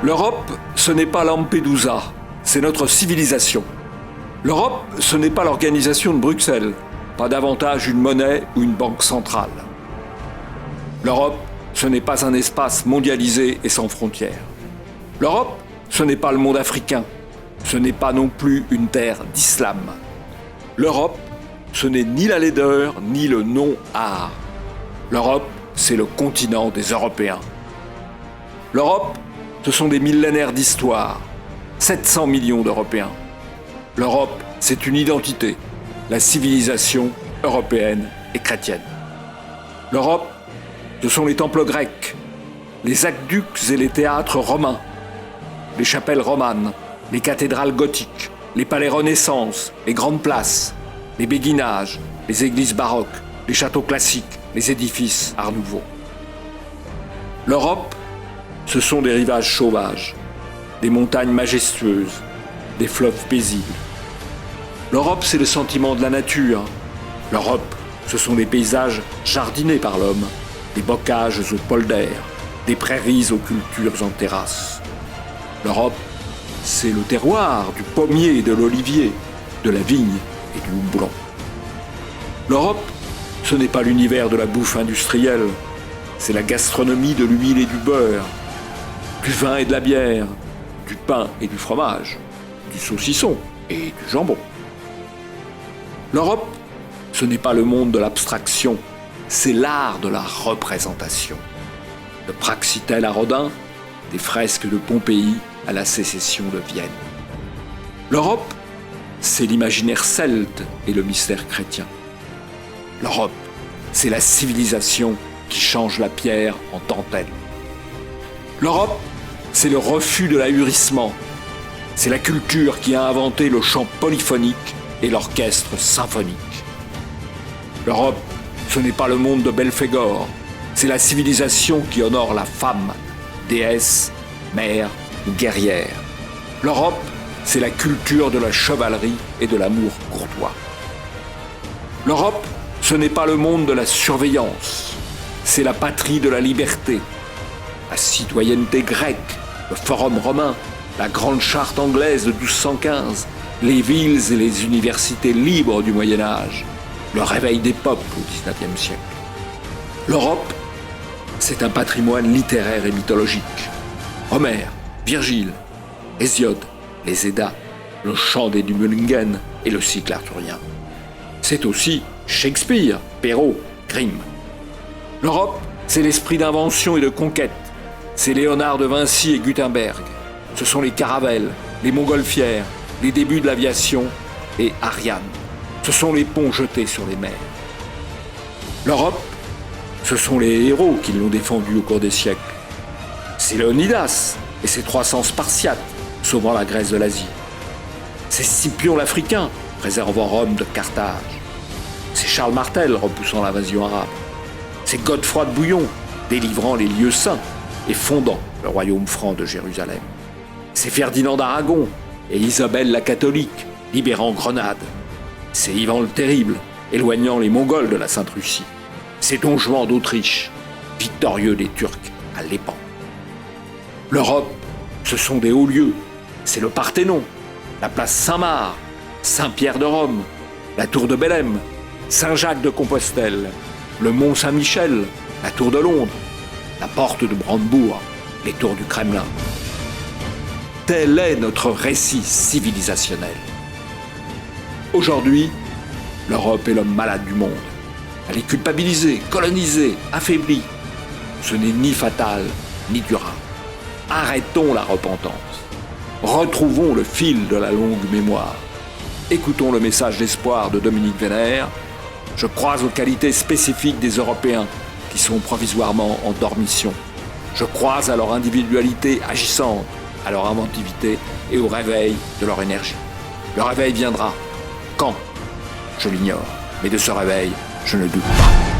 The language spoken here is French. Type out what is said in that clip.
L'Europe, ce n'est pas Lampedusa, c'est notre civilisation. L'Europe, ce n'est pas l'organisation de Bruxelles, pas davantage une monnaie ou une banque centrale. L'Europe, ce n'est pas un espace mondialisé et sans frontières. L'Europe, ce n'est pas le monde africain, ce n'est pas non plus une terre d'islam. L'Europe, ce n'est ni la laideur ni le non-art. L'Europe, c'est le continent des Européens. L'Europe, ce sont des millénaires d'histoire, 700 millions d'Européens. L'Europe, c'est une identité, la civilisation européenne et chrétienne. L'Europe, ce sont les temples grecs, les aqueducs et les théâtres romains, les chapelles romanes, les cathédrales gothiques, les palais Renaissance, les grandes places, les béguinages, les églises baroques, les châteaux classiques, les édifices Art Nouveau. L'Europe, ce sont des rivages sauvages, des montagnes majestueuses, des fleuves paisibles. L'Europe, c'est le sentiment de la nature. L'Europe, ce sont des paysages jardinés par l'homme, des bocages aux polders, des prairies aux cultures en terrasse. L'Europe, c'est le terroir du pommier et de l'olivier, de la vigne et du houblon. L'Europe, ce n'est pas l'univers de la bouffe industrielle, c'est la gastronomie de l'huile et du beurre, du vin et de la bière, du pain et du fromage, du saucisson et du jambon. L'Europe, ce n'est pas le monde de l'abstraction, c'est l'art de la représentation. De Praxitèle à Rodin, des fresques de Pompéi à la sécession de Vienne. L'Europe, c'est l'imaginaire celte et le mystère chrétien. L'Europe, c'est la civilisation qui change la pierre en dentelle. L'Europe, c'est le refus de l'ahurissement. C'est la culture qui a inventé le chant polyphonique et l'orchestre symphonique. L'Europe, ce n'est pas le monde de Belphégor, c'est la civilisation qui honore la femme, déesse, mère ou guerrière. L'Europe, c'est la culture de la chevalerie et de l'amour courtois. L'Europe, ce n'est pas le monde de la surveillance, c'est la patrie de la liberté. La citoyenneté grecque, le forum romain, la grande charte anglaise de 1215, les villes et les universités libres du Moyen-Âge, le réveil des peuples au XIXe siècle. L'Europe, c'est un patrimoine littéraire et mythologique. Homère, Virgile, Hésiode, les Eddas, le chant des Nibelungen et le cycle arthurien. C'est aussi Shakespeare, Perrault, Grimm. L'Europe, c'est l'esprit d'invention et de conquête. C'est Léonard de Vinci et Gutenberg. Ce sont les caravelles, les montgolfières, les débuts de l'aviation et Ariane. Ce sont les ponts jetés sur les mers. L'Europe, ce sont les héros qui l'ont défendue au cours des siècles. C'est Léonidas et ses 300 Spartiates sauvant la Grèce de l'Asie. C'est Scipion l'Africain préservant Rome de Carthage. C'est Charles Martel repoussant l'invasion arabe. C'est Godefroy de Bouillon délivrant les lieux saints et fondant le royaume franc de Jérusalem. C'est Ferdinand d'Aragon et Isabelle la catholique libérant Grenade. C'est Ivan le Terrible éloignant les Mongols de la Sainte-Russie. C'est Don Juan d'Autriche, victorieux des Turcs à Lépan. L'Europe, ce sont des hauts lieux. C'est le Parthénon, la place Saint-Marc, Saint-Pierre de Rome, la tour de Belém, Saint-Jacques de Compostelle, le mont Saint-Michel, la tour de Londres, la porte de Brandebourg, les tours du Kremlin. Tel est notre récit civilisationnel. Aujourd'hui, l'Europe est l'homme malade du monde. Elle est culpabilisée, colonisée, affaiblie. Ce n'est ni fatal, ni durable. Arrêtons la repentance. Retrouvons le fil de la longue mémoire. Écoutons le message d'espoir de Dominique Vénère. Je crois aux qualités spécifiques des Européens qui sont provisoirement en dormition. Je crois à leur individualité agissante, à leur inventivité et au réveil de leur énergie. Le réveil viendra. Quand ? Je l'ignore. Mais de ce réveil, je ne doute pas.